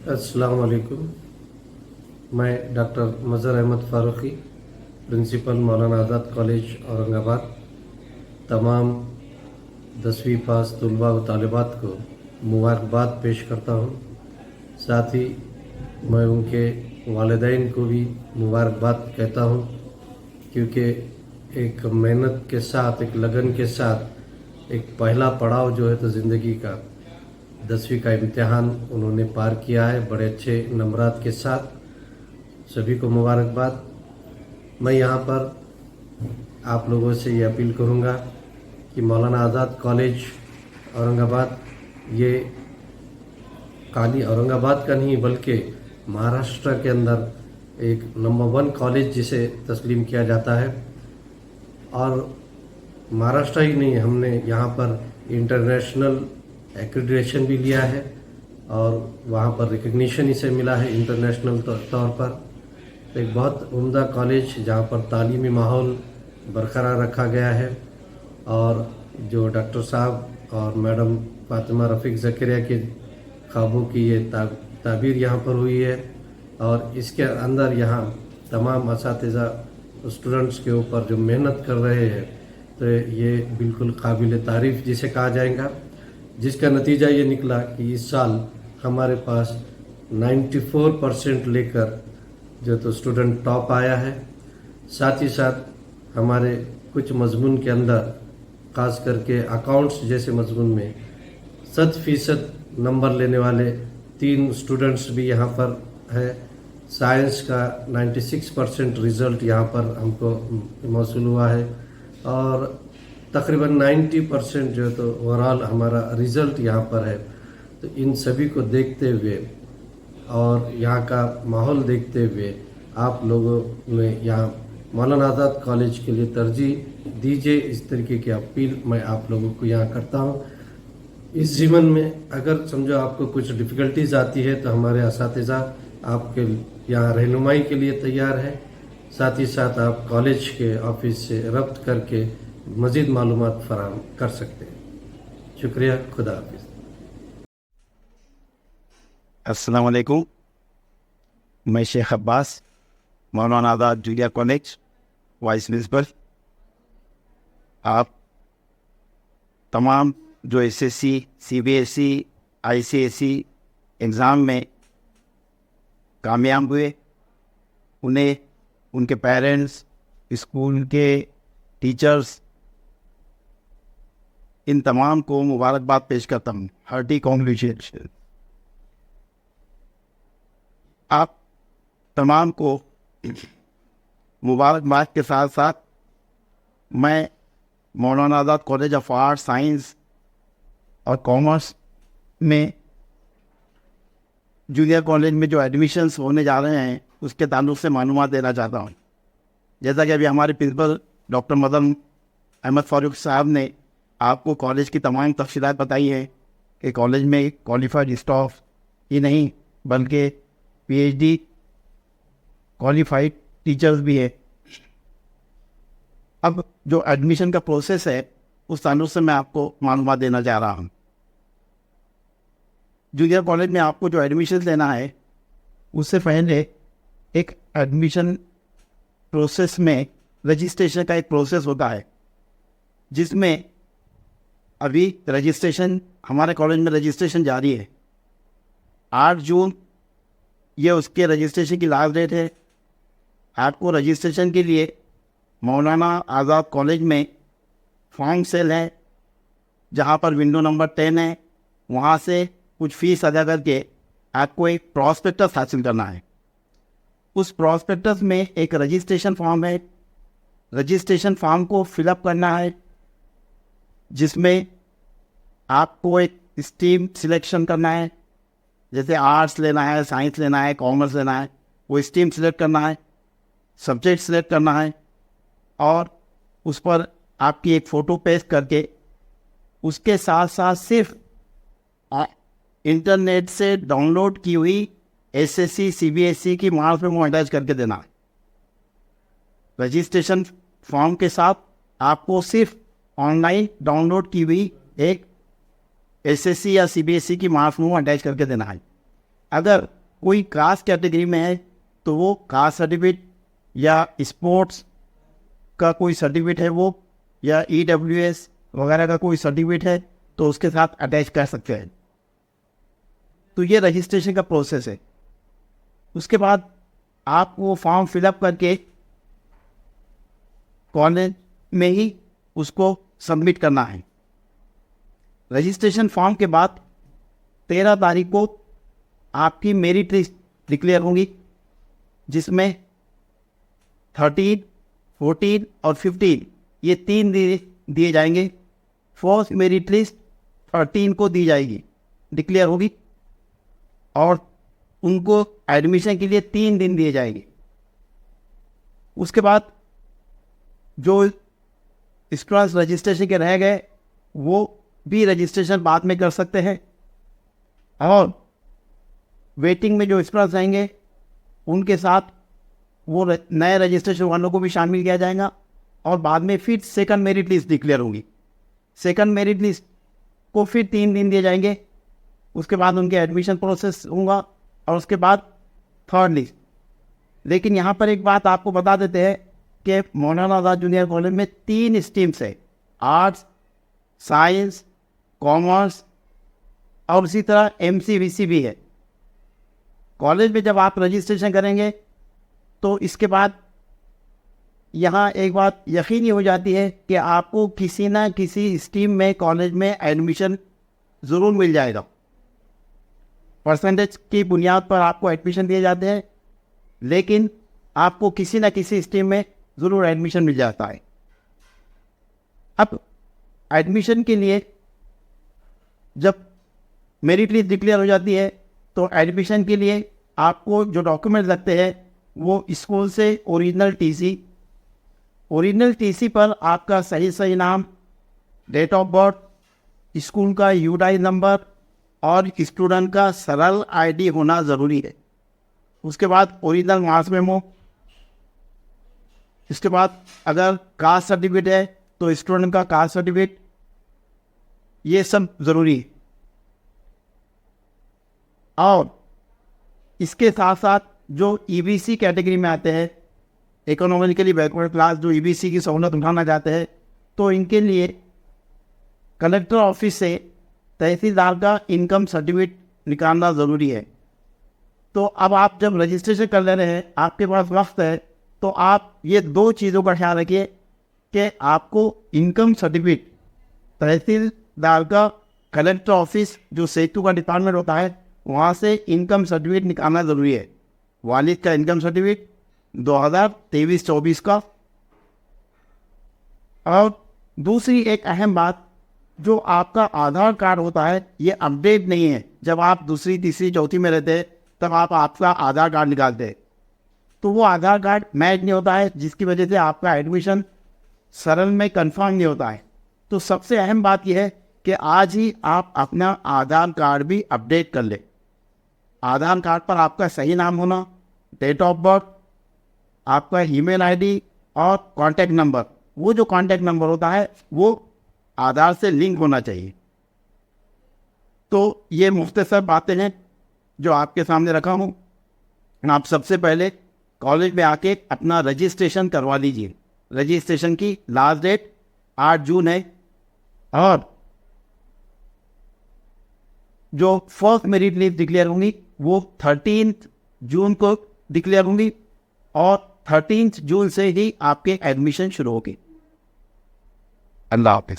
अस्सलाम वालेकुम। मैं डॉक्टर मज़हर अहमद फ़ारूक़ी, प्रिंसिपल मौलाना आज़ाद कॉलेज औरंगाबाद, तमाम 10वीं पास तलबा व तालिबात को मुबारकबाद पेश करता हूँ। साथ ही मैं उनके वालिदैन को भी मुबारकबाद कहता हूँ, क्योंकि एक मेहनत के साथ, एक लगन के साथ एक पहला पड़ाव जो है तो ज़िंदगी का 10वीं का इम्तिहान उन्होंने पार किया है बड़े अच्छे नंबरात के साथ। सभी को मुबारकबाद। मैं यहाँ पर आप लोगों से ये अपील करूँगा कि मौलाना आज़ाद कॉलेज औरंगाबाद ये खाली औरंगाबाद का नहीं बल्कि महाराष्ट्र के अंदर एक नंबर 1 कॉलेज जिसे तस्लीम किया जाता है। और महाराष्ट्र ही नहीं, हमने यहाँ पर इंटरनेशनल एक्रेडिटेशन भी लिया है और वहाँ पर रिकग्निशन इसे मिला है इंटरनेशनल तौर पर। तो एक बहुत उम्दा कॉलेज जहाँ पर तालीमी माहौल बरकरार रखा गया है और जो डॉक्टर साहब और मैडम फातिमा रफ़ीक ज़करिया के ख्वाबों की ये ताबीर यहाँ पर हुई है। और इसके अंदर यहाँ तमाम असातिज़ा स्टूडेंट्स के ऊपर जो मेहनत कर रहे हैं, तो ये बिल्कुल काबिल तारीफ़ जिसे कहा जाएगा, जिसका नतीजा ये निकला कि इस साल हमारे पास 94% लेकर जो तो स्टूडेंट टॉप आया है। साथ ही साथ हमारे कुछ मजमून के अंदर, ख़ास करके अकाउंट्स जैसे मजमून में 100% नंबर लेने वाले 3 स्टूडेंट्स भी यहाँ पर है। साइंस का 96% रिज़ल्ट यहाँ पर हमको मौसूल हुआ है और तकरीबन 90% जो है तो ओवरऑल हमारा रिज़ल्ट यहाँ पर है। तो इन सभी को देखते हुए और यहाँ का माहौल देखते हुए आप लोगों ने यहाँ मौलाना आज़ाद कॉलेज के लिए तरजीह दीजिए, इस तरीके की अपील मैं आप लोगों को यहाँ करता हूँ। इस जीवन में अगर समझो आपको कुछ डिफ़िकल्टीज आती है तो हमारे असातिज़ा आपके यहाँ रहनुमाई के लिए तैयार है। साथ ही साथ आप कॉलेज के ऑफिस से रब्त करके मज़ीद मालूमात फराहम कर सकते हैं। शुक्रिया, खुदा हाफिज़। अस्सलाम वालेकुम। मैं शेख अब्बास, मौलाना आज़ाद जूनियर कॉलेज वाइस प्रिंसिपल। आप तमाम जो एसएससी, सीबीएसई, आईसीएसई एग्ज़ाम में कामयाब हुए, उन्हें उनके पेरेंट्स, स्कूल के टीचर्स, इन तमाम को मुबारकबाद पेश करता हूँ। Hearty congratulation. आप तमाम को मुबारकबाद के साथ साथ मैं मौलाना आज़ाद कॉलेज ऑफ आर्ट्स, साइंस और कॉमर्स में जूनियर कॉलेज में जो एडमिशन्स होने जा रहे हैं उसके ताल्लुक़ से मालूमात देना चाहता हूँ। जैसा कि अभी हमारे प्रिंसिपल डॉक्टर मज़हर अहमद फ़ारूक़ साहब ने आपको कॉलेज की तमाम तफसीलात बताई हैं कि कॉलेज में क्वालिफाइड स्टाफ ही नहीं बल्कि पीएचडी क्वालिफाइड टीचर्स भी है। अब जो एडमिशन का प्रोसेस है उस ताल्लुक़ से मैं आपको मालूमात देना चाह रहा हूँ। जूनियर कॉलेज में आपको जो एडमिशन लेना है उससे पहले एक एडमिशन प्रोसेस में रजिस्ट्रेशन का एक प्रोसेस होता है, जिसमें अभी रजिस्ट्रेशन हमारे कॉलेज में रजिस्ट्रेशन जारी है। 8 जून ये उसके रजिस्ट्रेशन की लास्ट डेट है। आपको रजिस्ट्रेशन के लिए मौलाना आज़ाद कॉलेज में फॉर्म सेल है, जहाँ पर विंडो नंबर 10 है। वहाँ से कुछ फ़ीस अदा करके आपको एक प्रॉस्पेक्टस हासिल करना है। उस प्रॉस्पेक्टस में एक रजिस्ट्रेशन फॉर्म है। रजिस्ट्रेशन फॉर्म को फिलअप करना है, जिसमें आपको एक स्ट्रीम सिलेक्शन करना है। जैसे आर्ट्स लेना है, साइंस लेना है, कॉमर्स लेना है, वो स्ट्रीम सिलेक्ट करना है, सब्जेक्ट सिलेक्ट करना है और उस पर आपकी एक फ़ोटो पेस्ट करके उसके साथ साथ सिर्फ इंटरनेट से डाउनलोड की हुई एसएससी, सीबीएसई की मार्क्स में वो अटैच करके देना है। रजिस्ट्रेशन फॉर्म के साथ आपको सिर्फ ऑनलाइन डाउनलोड की हुई एक एसएससी या सीबीएसई की मार्क्स में अटैच करके देना है। अगर कोई कास्ट कैटेगरी में है तो वो कास्ट सर्टिफिकेट या स्पोर्ट्स का कोई सर्टिफिकेट है वो, या EWS वगैरह का कोई सर्टिफिकेट है तो उसके साथ अटैच कर सकते हैं। तो ये रजिस्ट्रेशन का प्रोसेस है। उसके बाद आप वो फॉर्म फिलअप करके कॉलेज में ही उसको सबमिट करना है। रजिस्ट्रेशन फॉर्म के बाद 13 तारीख को आपकी मेरिट लिस्ट डिक्लेयर होगी, जिसमें 13, 14 और 15 ये 3 दिए जाएंगे। फर्स्ट मेरिट लिस्ट 13 को दी जाएगी, डिक्लेयर होगी, और उनको एडमिशन के लिए 3 दिन दिए जाएंगे। उसके बाद जो स्टूडेंट्स रजिस्ट्रेशन के रह गए वो भी रजिस्ट्रेशन बाद में कर सकते हैं, और वेटिंग में जो स्टूडेंट्स रहेंगे उनके साथ वो नए रजिस्ट्रेशन वालों को भी शामिल किया जाएगा, और बाद में फिर सेकंड मेरिट लिस्ट डिक्लेयर होगी। सेकंड मेरिट लिस्ट को फिर 3 दिन दिए जाएंगे, उसके बाद उनके एडमिशन प्रोसेस होगा, और उसके बाद थर्ड लिस्ट। लेकिन यहाँ पर एक बात आपको बता देते हैं कि मौलाना आज़ाद जूनियर कॉलेज में 3 स्ट्रीम्स है, आर्ट्स, साइंस, कॉमर्स और उसी तरह MCVC भी है। कॉलेज में जब आप रजिस्ट्रेशन करेंगे तो इसके बाद यहाँ एक बात यकीनी हो जाती है कि आपको किसी ना किसी स्ट्रीम में कॉलेज में एडमिशन ज़रूर मिल जाएगा। परसेंटेज की बुनियाद पर आपको एडमिशन दिए जाते हैं, लेकिन आपको किसी ना किसी स्ट्रीम में ज़रूर एडमिशन मिल जाता है। अब एडमिशन के लिए जब मेरिट लिस्ट डिक्लेयर हो जाती है तो एडमिशन के लिए आपको जो डॉक्यूमेंट लगते हैं वो स्कूल से ओरिजिनल टीसी पर आपका सही नाम, डेट ऑफ बर्थ, स्कूल का UDI नंबर और स्टूडेंट का सरल ID होना ज़रूरी है। उसके बाद ओरिजिनल मार्क्स मेमो। इसके बाद अगर कास्ट सर्टिफिकेट है तो स्टूडेंट का कास्ट सर्टिफिकेट, ये सब ज़रूरी है। और इसके साथ साथ जो EBC कैटेगरी में आते हैं, इकोनॉमिकली बैकवर्ड क्लास, जो EBC की सहूलत उठाना चाहते हैं, तो इनके लिए कलेक्टर ऑफिस से तहसीलदार का इनकम सर्टिफिकेट निकालना ज़रूरी है। तो अब आप जब रजिस्ट्रेशन कर ले रहे हैं, आपके पास वक्त है, तो आप ये 2 चीज़ों का ख्याल रखिए कि आपको इनकम सर्टिफिकेट तहसीलदार का, कलेक्टर ऑफिस जो सेतु का डिपार्टमेंट होता है वहाँ से इनकम सर्टिफिकेट निकालना ज़रूरी है। वालिद का इनकम सर्टिफिकेट 2023-24 का। और दूसरी एक अहम बात, जो आपका आधार कार्ड होता है ये अपडेट नहीं है। जब आप दूसरी, तीसरी, चौथी में रहते हैं तब आप आपका आधार कार्ड निकालते हैं, तो वो आधार कार्ड मैच नहीं होता है, जिसकी वजह से आपका एडमिशन सरल में कंफर्म नहीं होता है। तो सबसे अहम बात यह है कि आज ही आप अपना आधार कार्ड भी अपडेट कर लें। आधार कार्ड पर आपका सही नाम होना, डेट ऑफ बर्थ, आपका ईमेल ID और कॉन्टैक्ट नंबर, वो जो कॉन्टैक्ट नंबर होता है वो आधार से लिंक होना चाहिए। तो ये मुख्तसर बातें हैं जो आपके सामने रखा हूँ। आप सबसे पहले कॉलेज में आके अपना रजिस्ट्रेशन करवा लीजिए। रजिस्ट्रेशन की लास्ट डेट 8 जून है, और जो फर्स्ट मेरिट लिस्ट डिक्लेयर होंगी वो 13 जून को डिक्लेयर होंगी, और 13 जून से ही आपके एडमिशन शुरू होगी। अल्लाह हाफिज़।